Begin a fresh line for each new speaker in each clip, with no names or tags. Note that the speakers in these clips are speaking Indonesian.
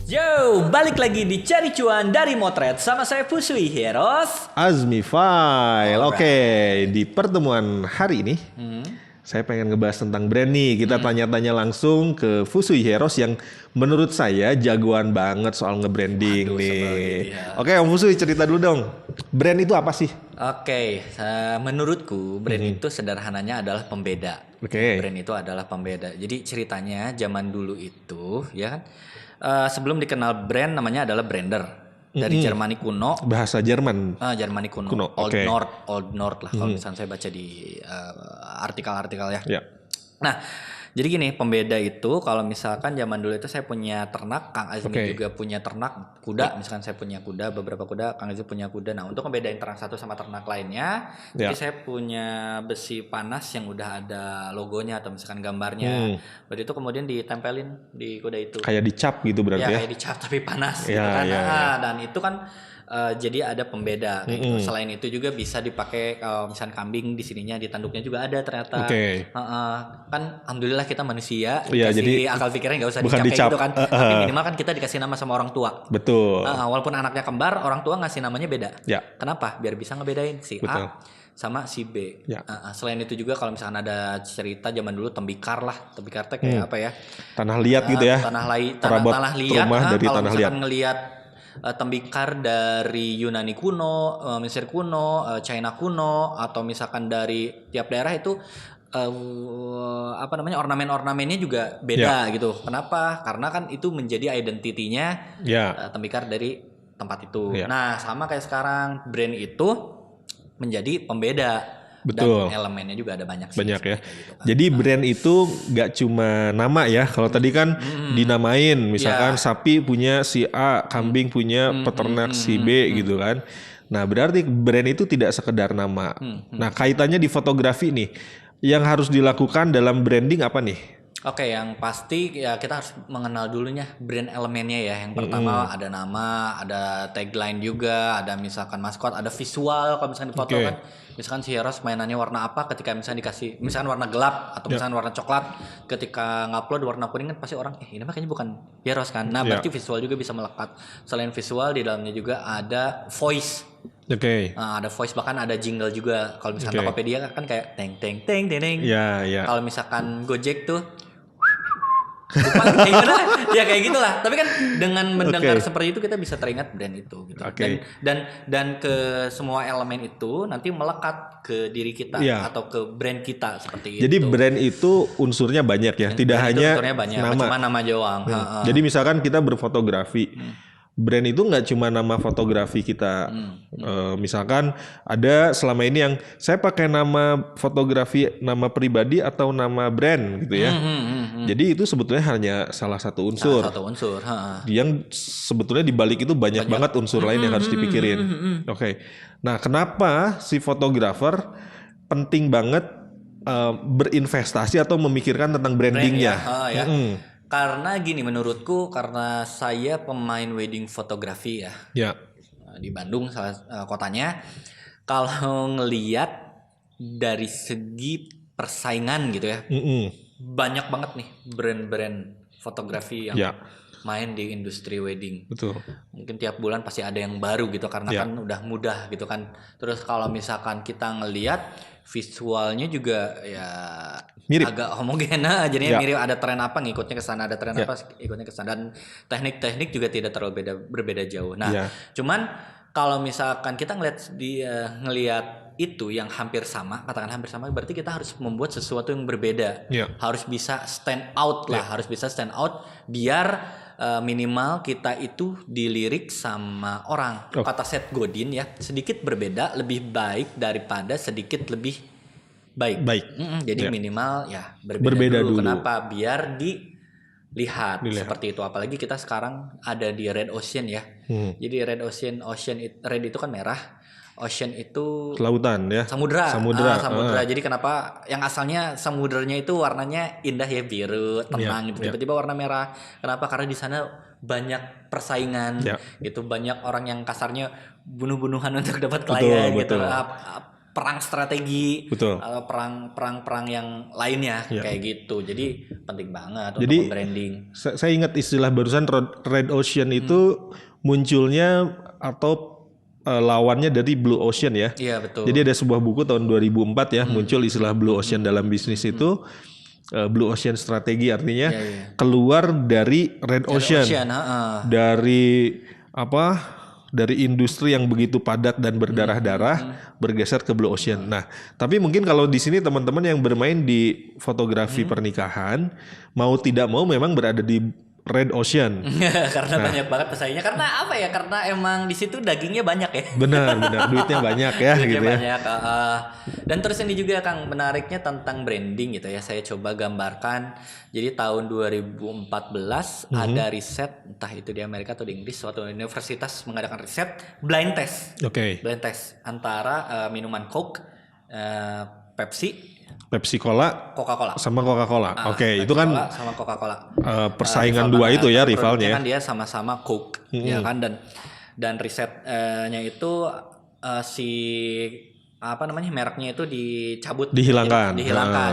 Yo, balik lagi di Cari Cuan dari Motret sama saya Fusui Heroes.
Azmi File.
Alright.
Oke, di pertemuan hari ini saya pengen ngebahas tentang brand nih. Kita tanya-tanya langsung ke Fusui Heroes yang menurut saya jagoan banget soal nge-branding
Aduh,
nih.
sebel, iya.
Oke, Om Fusui cerita dulu dong. Brand itu apa sih?
Oke, menurutku brand itu sederhananya adalah pembeda.
Oke.
Brand itu adalah pembeda. Jadi ceritanya zaman dulu itu, ya kan, sebelum dikenal brand namanya adalah brander. Dari Jermani kuno.
Bahasa Jerman.
Jermani kuno.
Kuno, oke.
Old North lah kalau misalnya saya baca di artikel-artikel ya.
Ya.
Nah, jadi gini, pembeda itu kalau misalkan zaman dulu itu saya punya ternak, Kang Azmi
Oke.
juga punya ternak kuda, misalkan saya punya kuda, beberapa kuda, Kang Azmi punya kuda. Nah, untuk membedain ternak satu sama ternak lainnya,
Ya.
jadi saya punya besi panas yang udah ada logonya atau misalkan gambarnya. Berarti itu kemudian ditempelin di kuda itu.
Kayak dicap gitu berarti ya?
Kayak dicap tapi panas gitu
Ya,
kan.
ya,
Nah, dan itu kan jadi ada pembeda kayak gitu. Selain itu juga bisa dipakai kalau misalnya kambing di sininya di tanduknya juga ada ternyata.
Oke.
Kan alhamdulillah kita manusia
Iya,
dikasih
jadi
akal pikirnya nggak usah
bukan
dicap kayak
dicap.
gitu kan. Tapi minimal kan kita dikasih nama sama orang tua.
Betul.
Walaupun anaknya kembar, orang tua ngasih namanya beda.
Ya.
Kenapa? Biar bisa ngebedain si
Betul.
A sama si B.
Ya.
Selain itu juga kalau misalkan ada cerita zaman dulu tembikar lah. Tembikar teh kayak apa ya?
Tanah liat gitu ya? Perabot
Tanah liat.
rumah dari
Kalau
tanah
misalkan
liat.
ngelihat tembikar dari Yunani kuno, Mesir kuno, China kuno, atau misalkan dari tiap daerah itu ornamen-ornamennya juga beda gitu. Kenapa? Karena kan itu menjadi identitinya
Ya.
tembikar dari tempat itu.
Ya.
Nah, sama kayak sekarang brand itu menjadi pembeda.
Betul.
Dan elemennya juga ada banyak sih.
Banyak ya.
Kayak gitu kan.
Jadi brand itu gak cuma nama ya. Kalau tadi kan dinamain, misalkan sapi punya si A, kambing punya peternak si B gitu kan. Nah berarti brand itu tidak sekedar nama. Nah kaitannya di fotografi nih, yang harus dilakukan dalam branding apa nih?
Oke, yang pasti ya kita harus mengenal dulunya brand elemennya ya. Yang pertama ada nama, ada tagline juga, ada misalkan maskot, ada visual kalau misalkan dipoto kan. Misalkan si Heroes mainannya warna apa, ketika misalkan dikasih misalkan warna gelap atau misalkan warna coklat, ketika ngupload warna kuning kan pasti orang ini mah kayaknya bukan Heroes kan. Nah, berarti visual juga bisa melekat. Selain visual di dalamnya juga ada voice.
Oke.
Ada voice, bahkan ada jingle juga. Kalau misalkan Tokopedia kan kayak teng teng teng teng teng.
Ya, ya.
Kalau misalkan Gojek tuh lupa kayak gimana? Ya kayak gitulah. Tapi kan dengan mendengar seperti itu kita bisa teringat brand itu gitu. Dan ke semua elemen itu nanti melekat ke diri kita atau ke brand kita seperti itu.
Jadi brand itu unsurnya banyak ya, tidak hanya
banyak,
nama.
cuma nama doang.
Jadi misalkan kita berfotografi, brand itu nggak cuma nama fotografi kita. Misalkan ada selama ini yang saya pakai nama fotografi, nama pribadi atau nama brand gitu ya. Jadi itu sebetulnya hanya salah satu unsur.
Salah satu unsur.
Yang sebetulnya di balik itu banyak banget unsur lain yang harus dipikirin. Oke. Nah, kenapa si fotografer penting banget berinvestasi atau memikirkan tentang brandingnya?
Karena gini, menurutku karena saya pemain wedding fotografi ya.
Ya.
Di Bandung kotanya. Kalau ngelihat dari segi persaingan gitu ya. Banyak banget nih brand-brand fotografi yang main di industri wedding.
Betul.
Mungkin tiap bulan pasti ada yang baru gitu karena kan udah mudah gitu kan. Terus kalau misalkan kita ngelihat visualnya juga ya mirip. Agak homogen jadinya mirip, ada tren apa ngikutnya ke sana, ada tren apa ikutnya ke sana, dan teknik-teknik juga tidak terlalu berbeda jauh. Nah, cuman kalau misalkan kita ngelihat itu yang hampir sama, katakan hampir sama, berarti kita harus membuat sesuatu yang berbeda. Harus bisa stand out lah, harus bisa stand out biar minimal kita itu dilirik sama orang. Kata Seth Godin ya, sedikit berbeda lebih baik daripada sedikit lebih baik. Jadi minimal ya berbeda dulu. Kenapa? Biar dilihat seperti itu. Apalagi kita sekarang ada di Red Ocean ya. Jadi Red Ocean red itu kan merah. Ocean itu
lautan ya.
Samudra. Jadi kenapa yang asalnya samudranya itu warnanya indah ya, biru, tenang gitu. Tiba-tiba warna merah. Kenapa? Karena di sana banyak persaingan gitu, banyak orang yang kasarnya bunuh-bunuhan untuk dapat klien gitu. perang strategi,
betul,
perang yang lainnya kayak gitu. Jadi penting banget
jadi,
untuk branding.
Saya ingat istilah barusan Red Ocean itu munculnya atau lawannya dari Blue Ocean ya.
Iya betul.
Jadi ada sebuah buku tahun 2004 ya muncul istilah Blue Ocean dalam bisnis itu. Blue Ocean strategi artinya keluar dari Red Ocean, dari dari industri yang begitu padat dan berdarah-darah bergeser ke Blue Ocean. Nah, tapi mungkin kalau di sini teman-teman yang bermain di fotografi pernikahan mau tidak mau memang berada di Red Ocean.
Karena banyak banget pesaingnya. Karena apa ya? Karena emang di situ dagingnya banyak ya.
Benar, duitnya banyak ya.
Duitnya
gitu
banyak. Dan terus ini juga Kang menariknya tentang branding gitu ya. Saya coba gambarkan. Jadi tahun 2014 ada riset, entah itu di Amerika atau di Inggris, suatu universitas mengadakan riset blind test. Blind test antara minuman Coke, Pepsi
Cola,
Coca-Cola
sama Coca-Cola. Itu kan
sama Coca-Cola.
Persaingan dua itu ya rivalnya.
Kan dia sama-sama Coke, ya kan dan risetnya itu si mereknya itu dihilangkan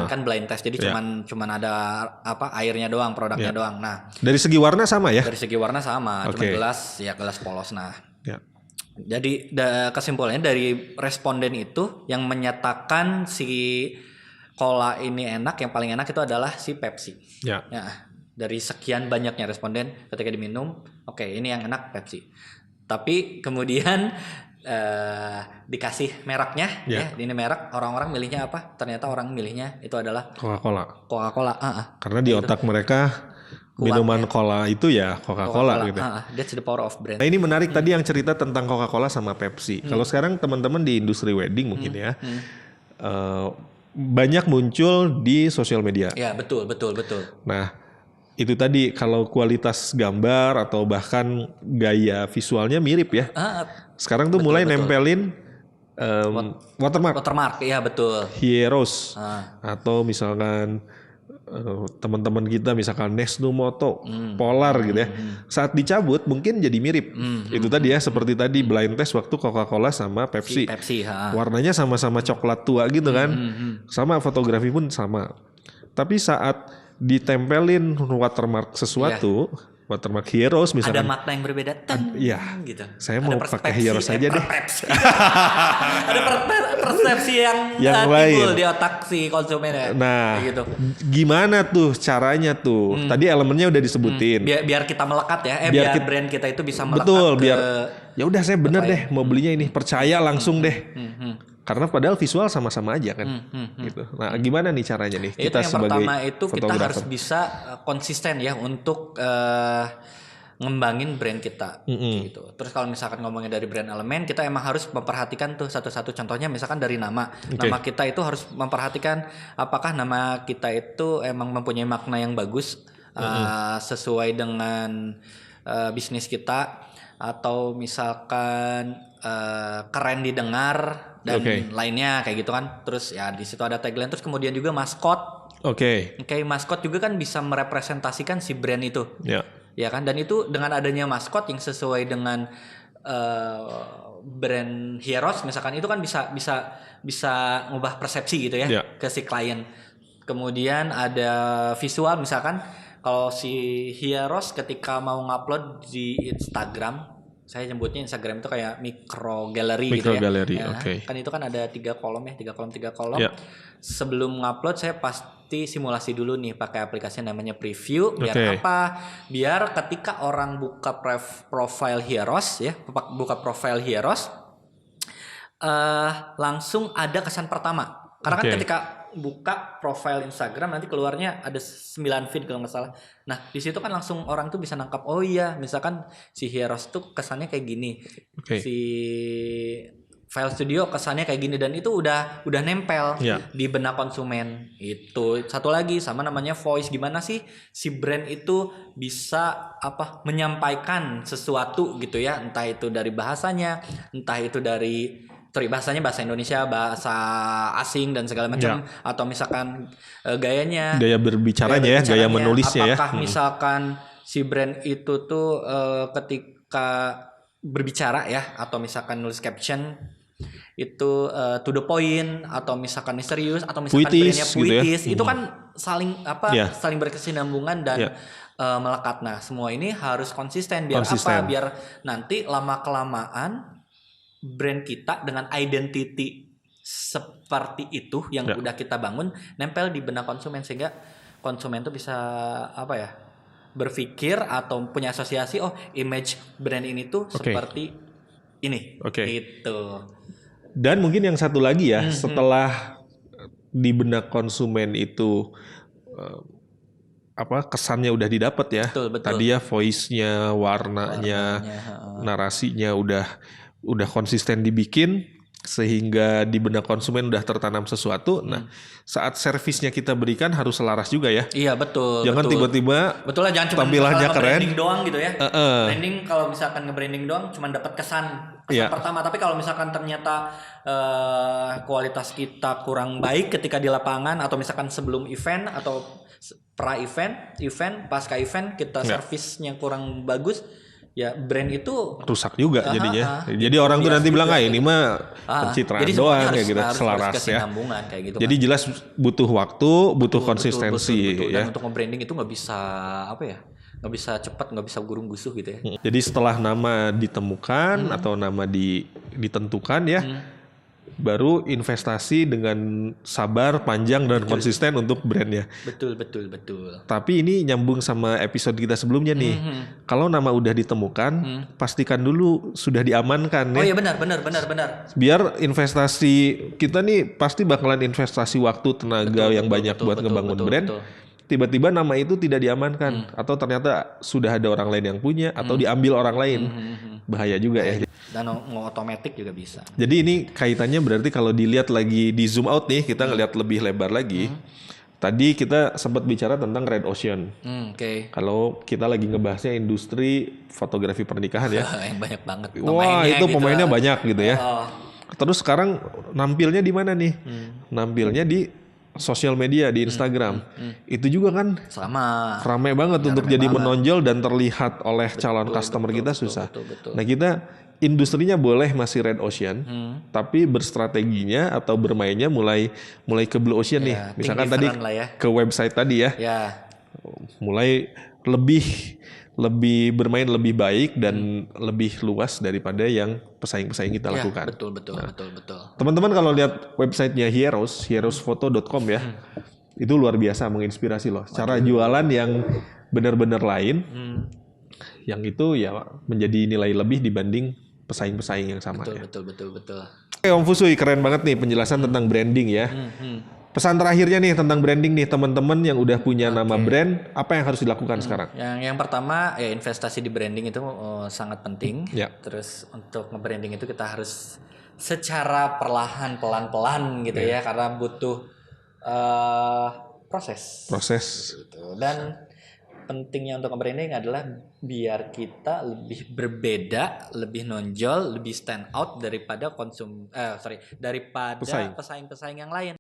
kan blind test. Jadi cuman ada airnya doang, produknya doang. Nah,
dari segi warna sama ya?
Dari segi warna sama, cuma gelas polos. Nah. Jadi kesimpulannya dari responden itu yang menyatakan si cola ini enak, yang paling enak itu adalah si Pepsi. Ya, dari sekian banyaknya responden ketika diminum, ini yang enak Pepsi. Tapi kemudian dikasih mereknya, ini merek, orang-orang milihnya apa? Ternyata orang milihnya itu adalah Coca-Cola.
Karena di otak mereka minuman cola itu ya Coca-Cola gitu.
That's the power of brand.
Nah, ini menarik tadi yang cerita tentang Coca-Cola sama Pepsi. Kalau sekarang teman-teman di industri wedding mungkin ya. Banyak muncul di sosial media.
Ya, betul.
Nah, itu tadi kalau kualitas gambar atau bahkan gaya visualnya mirip ya. Sekarang tuh mulai nempelin watermark. Iya, betul. Hieros. Atau misalkan teman-teman kita misalkan Nesnumoto, Polar gitu ya. Saat dicabut mungkin jadi mirip. Itu tadi ya, seperti tadi blind test waktu Coca-Cola sama Pepsi. Warnanya sama-sama coklat tua gitu kan. Sama fotografi pun sama. Tapi saat ditempelin watermark sesuatu, watermark Hieros misalkan.
Ada makna yang berbeda. Gitu.
Saya mau pakai Hieros aja deh.
Ada persepsi yang timbul di otak si konsumen.
Nah, gitu. Gimana tuh caranya tuh? Tadi elemennya udah disebutin.
Biar kita melekat ya. Biar brand kita itu bisa melekat.
Betul, biar ya udah saya bener deh mau belinya ini, percaya langsung deh. Karena padahal visual sama-sama aja kan. Gitu. Nah, gimana nih caranya nih kita sebagai
pertama itu kita harus bisa konsisten ya untuk ngembangin brand kita gitu. Terus kalau misalkan ngomongin dari brand elemen, kita emang harus memperhatikan tuh satu-satu. Contohnya misalkan dari nama. Nama kita itu harus memperhatikan apakah nama kita itu emang mempunyai makna yang bagus sesuai dengan bisnis kita, atau misalkan keren didengar dan lainnya kayak gitu kan. Terus ya di situ ada tagline, terus kemudian juga maskot. Maskot juga kan bisa merepresentasikan si brand itu. Ya kan, dan itu dengan adanya maskot yang sesuai dengan brand Hieros misalkan, itu kan bisa ngubah persepsi gitu ya ke si klien. Kemudian ada visual, misalkan kalau si Hieros ketika mau ngupload di Instagram, saya nyebutnya Instagram itu kayak micro gallery gitu ya. Kan itu kan ada 3 kolom. Sebelum ngupload saya pasti simulasi dulu nih pakai aplikasi namanya Preview. Biar apa? Biar ketika orang buka profile Hieros ya, langsung ada kesan pertama. Karena kan ketika buka profile Instagram nanti keluarnya ada 9 feed kalau nggak salah. Nah di situ kan langsung orang tuh bisa nangkap, oh iya misalkan si Hieros tuh kesannya kayak gini, si File Studio kesannya kayak gini, dan itu udah nempel di benak konsumen. Itu satu lagi sama namanya voice. Gimana sih si brand itu bisa menyampaikan sesuatu gitu ya, entah itu dari bahasanya, entah itu dari bahasanya bahasa Indonesia, bahasa asing dan segala macam, atau misalkan gaya
berbicaranya, gaya menulisnya.
Apakah misalkan si brand itu tuh ketika berbicara ya, atau misalkan nulis caption itu to the point atau misalkan serius atau misalkan
puitis,
brandnya puitis
gitu ya.
Itu kan saling berkesinambungan dan melekat. Nah semua ini harus konsisten biar apa? Biar nanti lama kelamaan brand kita dengan identity seperti itu yang udah kita bangun nempel di benak konsumen, sehingga konsumen tuh bisa berpikir atau punya asosiasi, oh image brand ini tuh seperti ini gitu.
Dan mungkin yang satu lagi ya, setelah di benak konsumen itu kesannya udah didapat ya.
Betul.
Tadi ya voice-nya, warnanya, narasinya udah konsisten dibikin sehingga di benak konsumen udah tertanam sesuatu. Nah, saat servisnya kita berikan harus selaras juga ya.
Iya, betul.
Jangan tiba-tiba
jangan cuma
tampilannya keren
branding doang gitu ya. Branding kalau misalkan nge-branding doang cuma dapat kesan pertama, tapi kalau misalkan ternyata kualitas kita kurang baik ketika di lapangan atau misalkan sebelum event atau pra event, pasca event kita servisnya kurang bagus, ya brand itu
rusak juga jadinya. Jadi orang tuh nanti bilang ini mah pencitraan doang kayak gitu, selaras ya.
Kayak gitu.
Jadi jelas butuh waktu, butuh konsistensi
betul.
ya.
Dan untuk nge-branding itu nggak bisa nggak bisa cepat, nggak bisa gurung gusuh gitu ya.
Jadi setelah nama ditemukan atau nama ditentukan ya, baru investasi dengan sabar, panjang dan konsisten untuk brandnya.
Betul.
Tapi ini nyambung sama episode kita sebelumnya nih. Kalau nama udah ditemukan, pastikan dulu sudah diamankan ya.
Oh iya benar.
Biar investasi kita nih pasti bakalan investasi waktu, tenaga yang banyak buat ngebangun brand. Tiba-tiba nama itu tidak diamankan atau ternyata sudah ada orang lain yang punya atau diambil orang lain. Bahaya juga ya.
Dan otomatis juga bisa.
Jadi ini kaitannya berarti kalau dilihat lagi di zoom out nih, kita ngelihat lebih lebar lagi. Tadi kita sempat bicara tentang Red Ocean. Kalau kita lagi ngebahasnya industri fotografi pernikahan ya.
Yang banyak banget.
Wah itu pemainnya banyak gitu ya. Terus sekarang nampilnya di mana nih? Nampilnya di sosial media, di Instagram. Itu juga kan
sama
ramai banget untuk jadi menonjol dan terlihat oleh calon customer kita susah.
Betul.
Nah kita industrinya boleh masih Red Ocean, tapi berstrateginya atau bermainnya mulai ke Blue Ocean nih. Misalkan tadi ke website tadi ya. Mulai lebih bermain lebih baik dan lebih luas daripada yang pesaing-pesaing kita lakukan.
Betul.
Teman-teman kalau lihat websitenya heroesphoto.com ya, itu luar biasa menginspirasi loh. Cara jualan yang benar-benar lain, yang itu ya menjadi nilai lebih dibanding pesaing-pesaing yang sama.
Betul.
Oke Om Fusui, keren banget nih penjelasan tentang branding ya. Pesan terakhirnya nih tentang branding nih, teman-teman yang udah punya nama brand, apa yang harus dilakukan sekarang?
Yang pertama ya investasi di branding itu sangat penting.
Ya.
Terus untuk nge-branding itu kita harus secara perlahan, pelan-pelan gitu ya, karena butuh proses. Gitu. Dan pentingnya untuk nge-branding adalah biar kita lebih berbeda, lebih nonjol, lebih stand out daripada pesaing-pesaing yang lain.